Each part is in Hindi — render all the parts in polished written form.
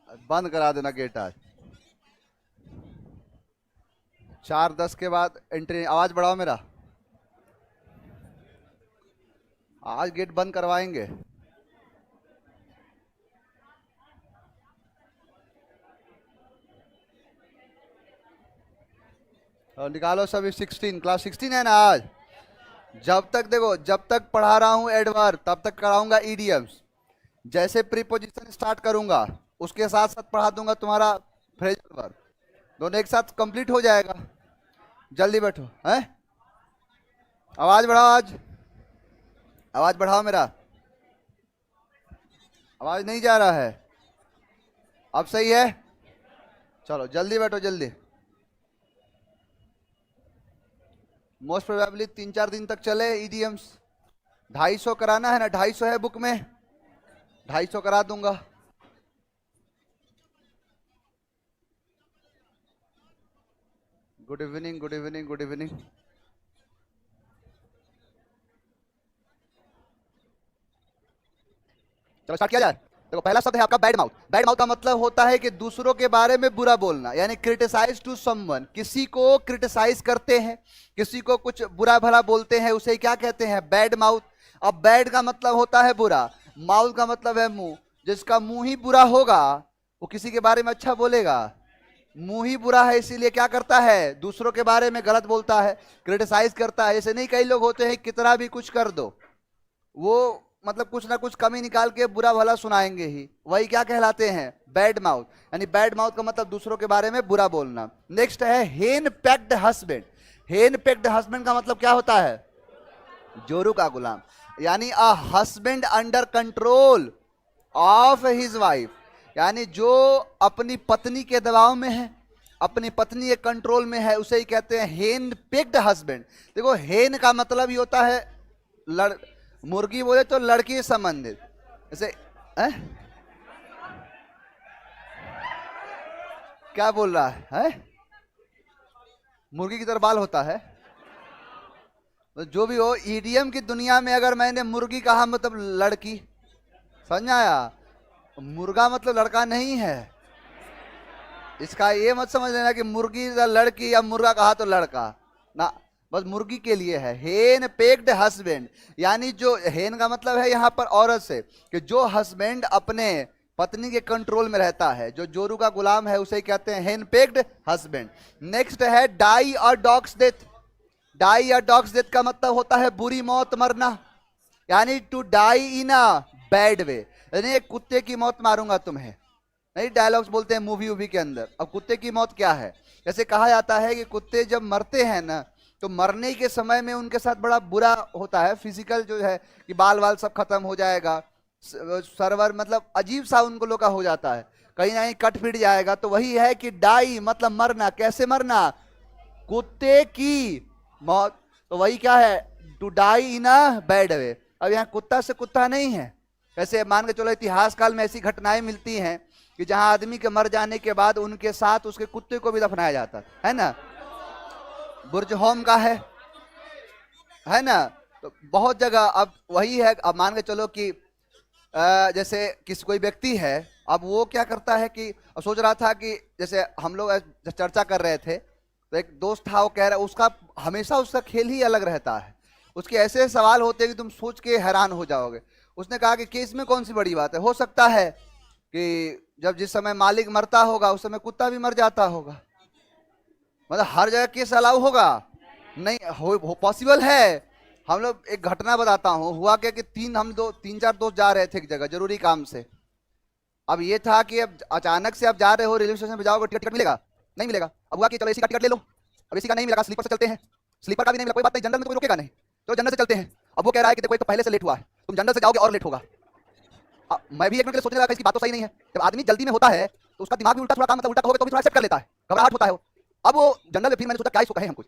बंद करा देना गेट आज। 4:10 के बाद एंट्री। आवाज बढ़ाओ मेरा। आज गेट बंद करवाएंगे। और निकालो सभी 16, क्लास 16 है ना आज। जब तक देखो, जब तक पढ़ा रहा हूं एडवर्ब तब तक कराऊंगा ईडियम्स। जैसे प्रीपोजिशन स्टार्ट करूंगा उसके साथ साथ पढ़ा दूंगा तुम्हारा फ्रेजल वर्ब। दोनों एक साथ कंप्लीट हो जाएगा। जल्दी बैठो हैं। आवाज बढ़ाओ आज। आवाज बढ़ाओ मेरा। आवाज नहीं जा रहा है। अब सही है। चलो जल्दी बैठो जल्दी। मोस्ट प्रोबेबली 3-4 दिन तक चले ईडीएम्स। 250 कराना है ना, 250 है बुक में, 250 करा दूंगा। Good evening, good evening, good evening. चलो स्टार्ट किया जाए। देखो पहला शब्द है आपका बैड माउथ। बैड माउथ का मतलब होता है कि दूसरों के बारे में बुरा बोलना, यानी क्रिटिसाइज टू समवन। किसी को क्रिटिसाइज करते हैं, किसी को कुछ बुरा भला बोलते हैं, उसे क्या कहते हैं? Bad mouth. अब बैड का मतलब होता है बुरा, माउथ का मतलब है मुंह। जिसका मुंह ही बुरा होगा वो किसी के बारे में अच्छा बोलेगा? मुंह ही बुरा है इसीलिए क्या करता है? दूसरों के बारे में गलत बोलता है, क्रिटिसाइज करता है। ऐसे नहीं, कई लोग होते हैं कितना भी कुछ कर दो वो मतलब कुछ ना कुछ कमी निकाल के बुरा भला सुनाएंगे ही। वही क्या कहलाते हैं? Bad mouth. यानी बैड माउथ का मतलब दूसरों के बारे में बुरा बोलना। नेक्स्ट है हेन पैक्ड हस्बैंड। हेन पैक्ड हस्बैंड का मतलब क्या होता है? जोरू का गुलाम, यानी a husband under control of his wife. यानी जो अपनी पत्नी के दबाव में है, अपनी पत्नी के कंट्रोल में है, उसे ही कहते हैं हेन पैक्ड हस्बैंड। देखो हेन का मतलब ही होता है मुर्गी बोले तो लड़की से संबंधित। जैसे क्या बोल रहा है? मुर्गी की तरह बाल होता है। तो जो भी हो, ईडीएम की दुनिया में अगर मैंने मुर्गी कहा मतलब लड़की, समझ आया? मुर्गा मतलब लड़का नहीं है। इसका ये मत समझ लेना कि मुर्गी लड़की या मुर्गा कहा तो लड़का ना, बस मुर्गी के लिए है। हेन पेक्ड हस्बैंड, यानी जो हेन का मतलब है यहाँ पर औरत से, कि जो हस्बैंड अपने पत्नी के कंट्रोल में रहता है, जो जोरू का गुलाम है, उसे कहते हैं हेन पेक्ड हस्बैंड। नेक्स्ट है डाई और डॉग्स डेथ। डाई और डॉग्स डेथ का मतलब होता है बुरी मौत, मरना, यानी to die in a bad way. यानी एक कुत्ते की मौत मारूंगा तुम्हें, नहीं डायलॉग्स बोलते हैं मूवी वूवी के अंदर। अब कुत्ते की मौत क्या है? जैसे कहा जाता है कि कुत्ते जब मरते हैं ना, तो मरने के समय में उनके साथ बड़ा बुरा होता है। फिजिकल जो है कि बाल वाल सब खत्म हो जाएगा, सर्वर मतलब अजीब सा उनको लोग का हो जाता है, कहीं ना कहीं कट फिट जाएगा। तो वही है कि डाई मतलब मरना। कैसे मरना? कुत्ते की मौत। तो वही क्या है? To die in a bad way. अब यहाँ कुत्ता से कुत्ता नहीं है। वैसे मान के चलो इतिहास काल में ऐसी घटनाएं मिलती हैं कि जहां आदमी के मर जाने के बाद उनके साथ उसके कुत्ते को भी दफनाया जाता है ना। बुर्ज होम का है ना। तो बहुत जगह अब वही है। अब मान के चलो कि जैसे किसी कोई व्यक्ति है, अब वो क्या करता है कि अब सोच रहा था कि जैसे हम लोग चर्चा कर रहे थे, तो एक दोस्त था, वो कह रहा उसका हमेशा उसका खेल ही अलग रहता है। उसके ऐसे सवाल होते हैं कि तुम सोच के हैरान हो जाओगे। उसने कहा कि इसमें कौन सी बड़ी बात है? हो सकता है कि जब जिस समय मालिक मरता होगा उस समय कुत्ता भी मर जाता होगा। मतलब हर जगह केस अलाउ होगा नहीं, हो पॉसिबल है। हम लोग एक घटना बताता हूँ। हुआ क्या कि हम 3-4 दोस्त जा रहे थे एक जगह जरूरी काम से। अब ये था कि अब अचानक से आप जा रहे हो, रेलवे स्टेशन पे जाओगे, टिकट मिलेगा? नहीं मिलेगा। अब हुआ कि चलो एसी का टिकट ले लो। अब एसी का नहीं मिला, स्लीपर से चलते हैं। स्लीपर का भी नहीं मिला, कोई बात नहीं, जनरल में तो कोई रोकेगा नहीं, तो जनरल से चलते हैं। अब वो कह रहा है कि देखो एक तो पहले से लेट हुआ है, तुम जनरल से जाओगे और लेट होगा। मैं भी एक मिनट के लिए सोचने लगा इसकी बात तो सही नहीं है। जब आदमी जल्दी में होता है तो उसका दिमाग भी उल्टा, थोड़ा काम मतलब उल्टा होगा तो भी थोड़ा एक्सेप्ट कर लेता है, घबराहट होता है वो। अब वो जनरल में, फिर मैंने सोचा क्या इसको कहे हम कुछ।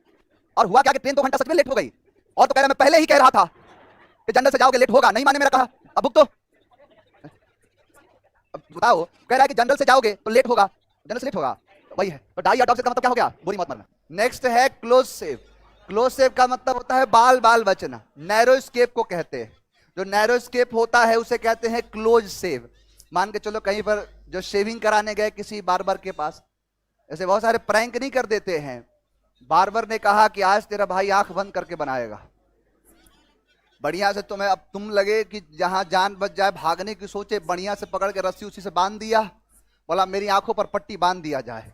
और हुआ क्या कि ट्रेन 2 घंटा सच में लेट हो गई। और तो कह रहा मैं पहले ही कह रहा था कि जनरल से जाओगे लेट होगा, नहीं माने मेरा कहा। अब बुक तो अब बताओ, कह रहा है कि जनरल से जाओगे तो लेट होगा, जनरल से लेट होगा, वही है। तो डाई या डॉग का मतलब क्या हो गया? बुरी मौत, मरना। नेक्स्ट है क्लोज सेव। क्लोज सेव का मतलब होता है बाल बाल बचना। नैरो स्केप को कहते हैं। जो नैरो स्केप होता है उसे कहते हैं क्लोज सेव। मान के चलो कहीं पर जो शेविंग कराने गए किसी बार्बर के पास, ऐसे बहुत सारे प्रैंक नहीं कर देते हैं। बार्बर ने कहा कि आज तेरा भाई आंख बंद करके बनाएगा, बढ़िया से तुम्हें, अब तुम लगे कि जहां जान बच जाए, भागने की सोचे, बढ़िया से पकड़ के रस्सी उसी से बांध दिया, बोला मेरी आंखों पर पट्टी बांध दिया जाए,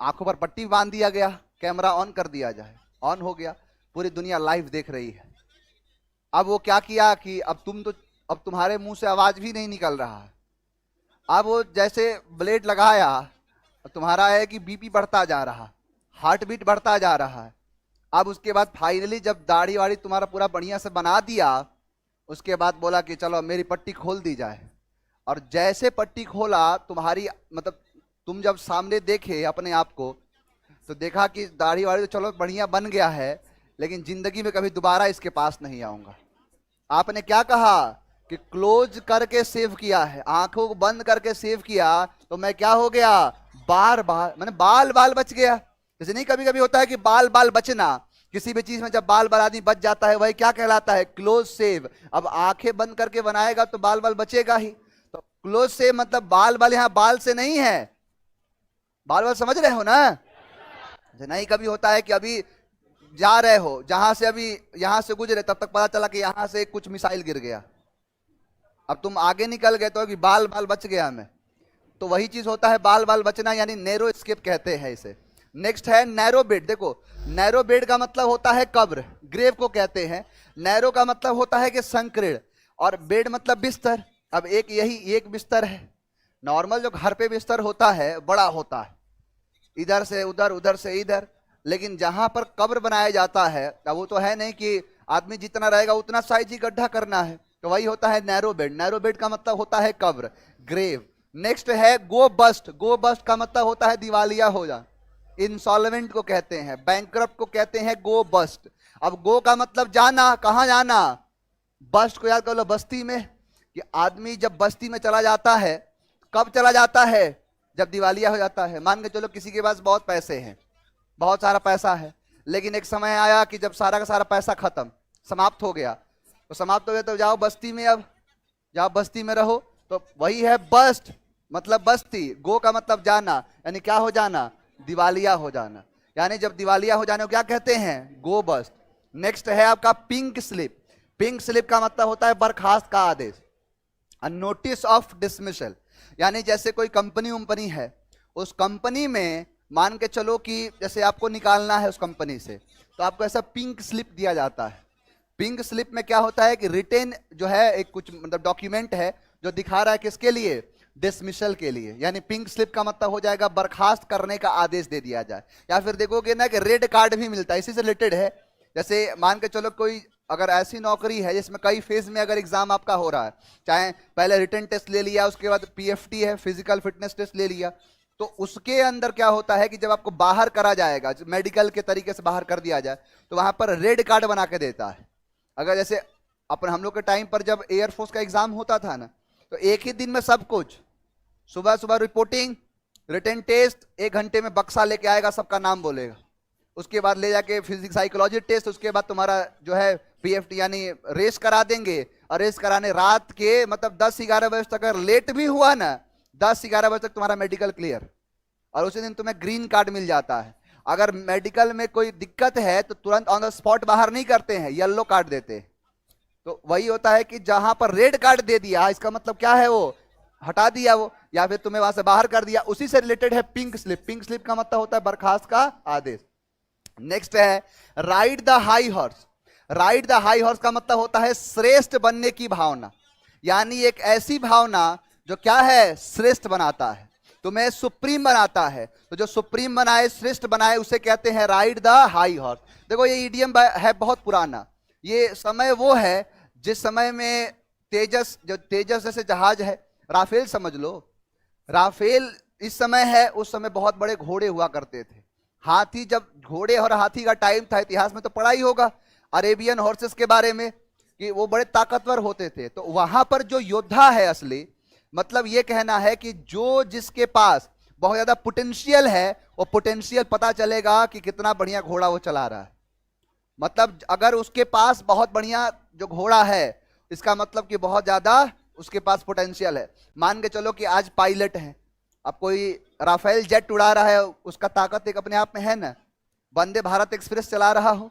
आंखों पर पट्टी बांध दिया गया, कैमरा ऑन कर दिया जाए, ऑन हो गया, पूरी दुनिया लाइव देख रही है। अब वो क्या किया कि अब तुम्हारे मुंह से आवाज भी नहीं निकल रहा है। अब वो जैसे ब्लेड लगाया, तुम्हारा है कि बीपी बढ़ता जा रहा, हार्ट बीट बढ़ता जा रहा है। अब उसके बाद फाइनली जब दाढ़ी वाड़ी तुम्हारा पूरा बढ़िया से बना दिया, उसके बाद बोला कि चलो मेरी पट्टी खोल दी जाए। और जैसे पट्टी खोला, तुम्हारी मतलब तुम जब सामने देखे अपने आप को, तो देखा कि दाढ़ी वाड़ी तो चलो बढ़िया बन गया है, लेकिन जिंदगी में कभी दोबारा इसके पास नहीं आऊंगा। आपने क्या कहा कि क्लोज करके सेव किया है, आंखों को बंद करके सेव किया, तो मैं क्या हो गया, बार बार मैंने बाल बाल बच गया। जैसे नहीं कभी कभी होता है कि बाल बाल बचना, किसी भी चीज में जब बाल बाल आदमी बच जाता है, वही क्या कहलाता है, क्लोज सेव। अब आंखें बंद करके बनाएगा तो बाल बाल बचेगा ही। तो क्लोज सेव मतलब बाल बाल, यहां बाल से नहीं है, बाल बाल समझ रहे हो ना। नहीं कभी होता है कि अभी जा रहे हो, जहां से अभी यहां से गुजरे, तब तक पता चला कि यहां से कुछ मिसाइल गिर गया, अब तुम आगे निकल गए तो कि बाल बाल बच गया मैं। तो वही चीज होता है बाल बाल बचना, यानी नैरो स्केप कहते हैं इसे। नेक्स्ट है नैरो बेड। देखो नैरो बेड का मतलब होता है कब्र, ग्रेव को कहते हैं। नैरो का मतलब होता है कि संकीर्ण, और बेड मतलब बिस्तर। अब यही एक बिस्तर है। नॉर्मल जो घर पे बिस्तर होता है बड़ा होता है, इधर से उधर, उधर से इधर, लेकिन जहां पर कब्र बनाया जाता है, अब वो तो है नहीं कि आदमी जितना रहेगा उतना साइज ही गड्ढा करना है, तो वही होता है नैरो बेड। नैरो बेड का मतलब होता है कब्र, ग्रेव। नेक्स्ट है गो बस्ट। गो बस्ट का मतलब होता है दिवालिया हो जा, इंसॉल्वेंट को कहते हैं, बैंकरप्ट को कहते हैं गो बस्ट। अब गो का मतलब जाना, कहां जाना, बस्ट को याद कर लो बस्ती में, कि आदमी जब बस्ती में चला जाता है, कब चला जाता है, जब दिवालिया हो जाता है। मान के चलो किसी के पास बहुत पैसे हैं, बहुत सारा पैसा है, लेकिन एक समय आया कि जब सारा का सारा पैसा खत्म, समाप्त हो गया, तो समाप्त हो गया तो जाओ बस्ती में, अब जाओ बस्ती में रहो, तो वही है बस्ट, मतलब बस्ती। गो का मतलब जाना, यानी क्या हो जाना, दिवालिया हो जाना, यानी जब दिवालिया हो जाने को क्या कहते हैं, गो बस्ट। नेक्स्ट है आपका पिंक स्लिप। पिंक स्लिप का मतलब होता है बर्खास्त का आदेश, नोटिस ऑफ डिसमिसल। यानी जैसे कोई कंपनी वंपनी है, उस कंपनी में मान के चलो कि जैसे आपको निकालना है उस कंपनी से, तो आपको ऐसा पिंक स्लिप दिया जाता है। पिंक स्लिप में क्या होता है कि रिटेन जो है एक कुछ मतलब डॉक्यूमेंट है जो दिखा रहा है किसके लिए, डिसमिसल के लिए। यानी पिंक स्लिप का मतलब हो जाएगा बर्खास्त करने का आदेश दे दिया जाए। या फिर देखोगे ना कि रेड कार्ड भी मिलता है, इसी से रिलेटेड है। जैसे मान के चलो कोई अगर ऐसी नौकरी है जिसमें कई फेज में अगर एग्जाम आपका हो रहा है, चाहे पहले रिटन टेस्ट ले लिया, उसके बाद पीएफटी है, फिजिकल फिटनेस टेस्ट ले लिया, तो उसके अंदर क्या होता है कि जब आपको बाहर करा जाएगा, मेडिकल के तरीके से बाहर कर दिया जाए, तो वहां पर रेड कार्ड बना के देता है। अगर जैसे अपन हम लोग के टाइम पर जब एयरफोर्स का एग्जाम होता था ना, तो एक ही दिन में सब कुछ, सुबह सुबह रिपोर्टिंग, रिटन टेस्ट, 1 घंटे में बक्सा लेके आएगा, सबका नाम बोलेगा, उसके बाद ले जाके फिजिक्स साइकोलॉजी टेस्ट, उसके बाद तुम्हारा जो है पीएफटी यानी रेस करा देंगे, और रेस कराने रात के मतलब 10-11 बजे तक अगर लेट भी हुआ ना, 10-11 बजे तक तुम्हारा मेडिकल क्लियर, और उसी दिन तुम्हें ग्रीन कार्ड मिल जाता है। अगर मेडिकल में कोई दिक्कत है तो तुरंत ऑन द स्पॉट बाहर नहीं करते हैं, येलो कार्ड देते हैं। तो वही होता है कि जहां पर रेड कार्ड दे दिया, इसका मतलब क्या है, वो हटा दिया वो, या फिर तुम्हें वहां से बाहर कर दिया। उसी से रिलेटेड है पिंक स्लिप। पिंक स्लिप का मतलब होता है बर्खास्त का आदेश। नेक्स्ट है ride the high horse. Ride the high horse का मतलब होता है श्रेष्ठ बनने की भावना, यानी एक ऐसी भावना जो क्या है, श्रेष्ठ बनाता है, तुम्हें सुप्रीम बनाता है। तो जो सुप्रीम बनाए, श्रेष्ठ बनाए, उसे कहते हैं राइड द हाई हॉर्स। देखो ये ईडियम है बहुत पुराना, ये समय वो है जिस समय में तेजस, जो तेजस जैसे जहाज है, राफेल समझ लो, राफेल इस समय है, उस समय बहुत बड़े घोड़े हुआ करते थे, हाथी। जब घोड़े और हाथी का टाइम था, इतिहास में तो पढ़ा ही होगा अरेबियन हॉर्सेस के बारे में, कि वो बड़े ताकतवर होते थे। तो वहां पर जो योद्धा है असली, मतलब ये कहना है कि जो जिसके पास बहुत ज्यादा पोटेंशियल है, वो पोटेंशियल पता चलेगा कि कितना बढ़िया घोड़ा वो चला रहा है। मतलब अगर उसके पास बहुत बढ़िया जो घोड़ा है, इसका मतलब कि बहुत ज्यादा उसके पास पोटेंशियल है। मान के चलो कि आज पायलट है, अब कोई राफेल जेट उड़ा रहा है, उसका ताकत एक अपने आप में है ना। वंदे भारत एक्सप्रेस चला रहा हो,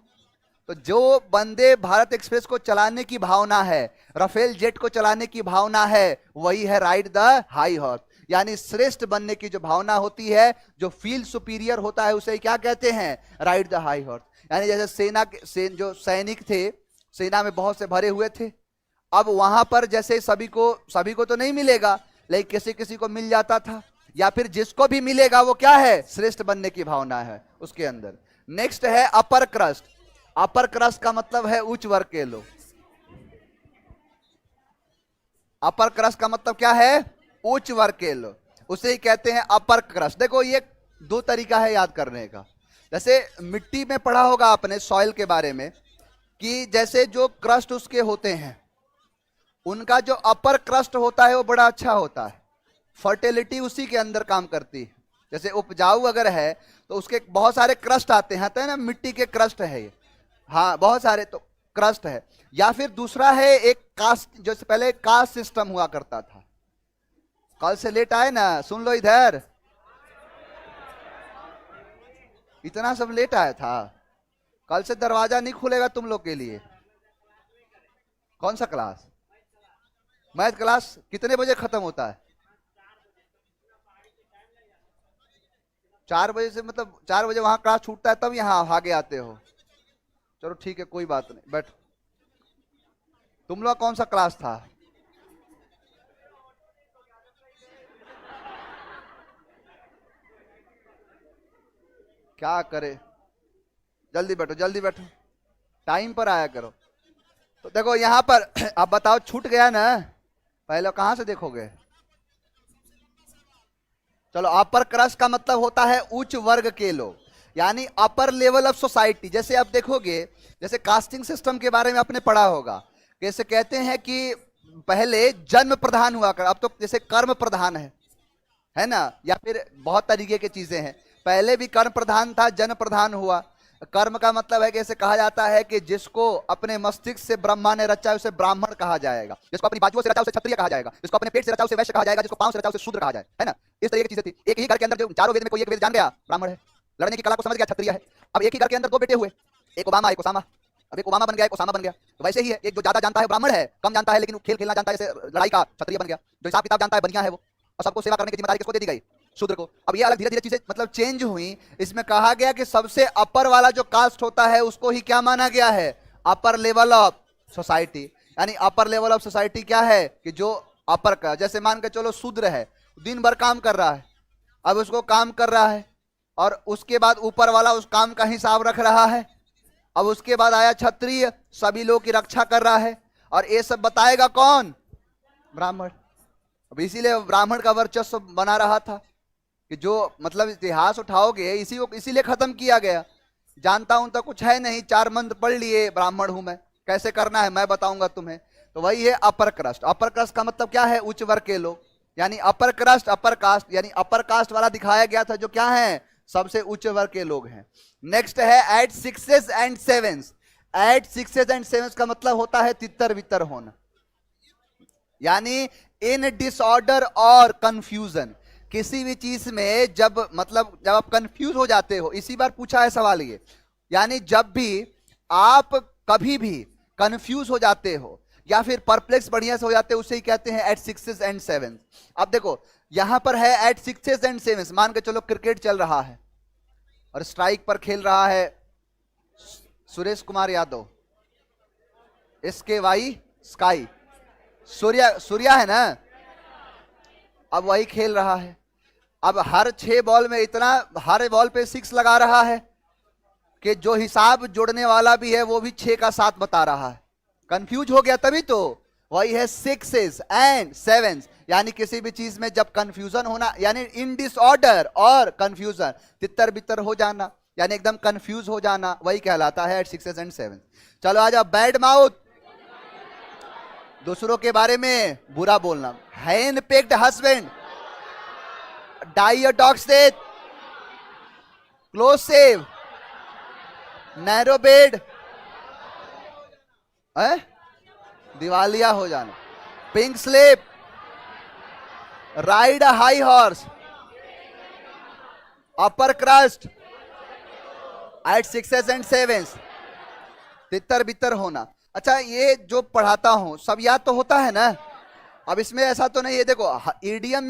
तो जो वंदे भारत एक्सप्रेस को चलाने की भावना है, राफेल जेट को चलाने की भावना है, वही है राइड द हाई हॉर्स। यानी श्रेष्ठ बनने की जो भावना होती है, जो फील सुपीरियर होता है, उसे क्या कहते हैं? Ride the high horse. यानी जैसे सेना के जो सैनिक थे, सेना में बहुत से भरे हुए थे, अब वहां पर जैसे सभी को तो नहीं मिलेगा, लेकिन किसी किसी को मिल जाता था, या फिर जिसको भी मिलेगा वो क्या है? श्रेष्ठ बनने की भावना है उसके अंदर। नेक्स्ट है अपर क्रस्ट। अपर क्रस्ट का मतलब है उच्च वर्ग के लोग। अपर क्रस्ट का मतलब क्या है? उच्च वर्ग के लोग, उसे ही कहते हैं अपर क्रस्ट। देखो ये दो तरीका है याद करने का। जैसे मिट्टी में पढ़ा होगा आपने सॉइल के बारे में, कि जैसे जो क्रस्ट उसके होते हैं, उनका जो अपर क्रस्ट होता है वो बड़ा अच्छा होता है, फर्टिलिटी उसी के अंदर काम करती है। जैसे उपजाऊ अगर है तो उसके बहुत सारे क्रस्ट आते हैं ना, मिट्टी के क्रस्ट है ये, हाँ बहुत सारे तो क्रस्ट है। या फिर दूसरा है एक कास्ट, जो पहले कास्ट सिस्टम हुआ करता था। कल से लेट आए ना, सुन लो इधर, इतना सब लेट आया था। कल से दरवाजा नहीं खुलेगा तुम लोग के लिए। कौन सा क्लास? मैथ क्लास कितने बजे खत्म होता है? 4 बजे से, मतलब 4 बजे वहां क्लास छूटता है, तब यहाँ आगे आते हो। चलो ठीक है, कोई बात नहीं, बैठो। तुम लोग कौन सा क्लास था? क्या करे, जल्दी बैठो जल्दी बैठो, टाइम पर आया करो। तो देखो यहां पर अब बताओ, छूट गया ना? पहले कहां से देखोगे? चलो, अपर क्रस्ट का मतलब होता है उच्च वर्ग के लोग, यानी अपर लेवल ऑफ सोसाइटी। जैसे आप देखोगे, जैसे कास्टिंग सिस्टम के बारे में आपने पढ़ा होगा, जैसे कहते हैं कि पहले जन्म प्रधान हुआ कर, अब तो जैसे कर्म प्रधान है ना, या फिर बहुत तरीके की चीजें हैं। पहले भी कर्म प्रधान था, जन्म प्रधान हुआ। कर्म का मतलब है कि ऐसे कहा जाता है कि जिसको अपने मस्तिष्क से ब्रह्मा ने रचा उसे ब्राह्मण कहा जाएगा, जिसको अपनी बाजुओं से रचा उसे क्षत्रिय कहा जाएगा, जिसको अपने पेट से रचा उसे वैश्य कहा जाएगा, जिसको पांव से रचा उसे शूद्र कहा जाए, है ना। इस तरीके की चीजें थी। एक ही घर के अंदर जो चारों वेद में कोई एक वेद जान गया, ब्राह्मण है। लड़ने की कला को समझ गया, क्षत्रिय है। अब एक ही घर के अंदर 2 बेटे हुए, एक ओबामा एक ओसामा। अब एक ओबामा बन गया, एक ओसामा बन गया। तो वैसे ही है, एक जो ज्यादा जानता है ब्राह्मण है, कम जानता है लेकिन खेल खेलना जानता है, जैसे लड़ाई का, क्षत्रिय बन गया। जो हिसाब किताब जानता है, बनिया है वो। और सबको सेवा करने की जिम्मेदारी किसको दे दी गई? शूद्र को। अब ये अलग धीरे धीरे चीजें मतलब चेंज हुई। इसमें कहा गया कि सबसे अपर वाला जो कास्ट होता है उसको ही क्या माना गया है? Upper level of society. यानी अपर लेवल ऑफ सोसाइटी क्या है? कि जो अपर का, जैसे मान के चलो शूद्र है, दिन भर काम कर रहा है, अब उसको काम कर रहा है, और उसके बाद ऊपर वाला उस काम का हिसाब रख रहा है। अब उसके बाद आया क्षत्रिय, सभी लोगों की रक्षा कर रहा है, और ये सब बताएगा कौन? ब्राह्मण। अब इसीलिए ब्राह्मण का वर्चस्व बना रहा था, कि जो मतलब इतिहास उठाओगे इसी को इसीलिए खत्म किया गया। जानता हूं तो कुछ है नहीं, 4 मंत्र पढ़ लिए, ब्राह्मण हूं मैं, कैसे करना है मैं बताऊंगा तुम्हें। तो वही है अपर क्रस्ट। अपर क्रस्ट का मतलब क्या है? उच्च वर्ग के लोग, यानी अपर क्रस्ट, अपर कास्ट, यानी अपर कास्ट वाला दिखाया गया था, जो क्या है? सबसे उच्च वर्ग के लोग हैं। नेक्स्ट है eight 6s and 7s। Eight 6s and 7s का मतलब होता है तितर बितर होना, यानी इन डिसऑर्डर और कंफ्यूजन। किसी भी चीज में जब आप कंफ्यूज हो जाते हो, इसी बार पूछा है सवाल ये, यानी जब भी आप कभी भी कंफ्यूज हो जाते हो या फिर परप्लेक्स बढ़िया से हो जाते हो, उसे ही कहते हैं एट 6s and 7s। अब देखो यहां पर है एट 6s and 7s। मान के चलो क्रिकेट चल रहा है और स्ट्राइक पर खेल रहा है सुरेश कुमार यादव, SKY स्काई, सूर्या है ना, अब वही खेल रहा है। अब हर 6 बॉल में इतना, हर बॉल पे 6 लगा रहा है कि जो हिसाब जोड़ने वाला भी है वो भी 6 का 7 बता रहा है। कंफ्यूज हो गया, तभी तो वही है 6s and 7s। यानी किसी भी चीज में जब कंफ्यूजन होना, यानी इन डिसऑर्डर और कंफ्यूजन, तितर बितर हो जाना, यानी एकदम कंफ्यूज हो जाना, वही कहलाता है एट 6s and 7s। चलो आ जाओ, बैड माउथ, दूसरों के बारे में बुरा बोलना। Henpecked husband, die a dog's death, close shave, narrow bed, दिवालिया हो जाना। Pink slip, ride a high horse, upper crust, at sixes and sevens, तितर बितर होना। अच्छा, ये जो पढ़ाता हूं सब याद तो होता है ना? अब इसमें ऐसा तो नहीं है, देखो ईडीएम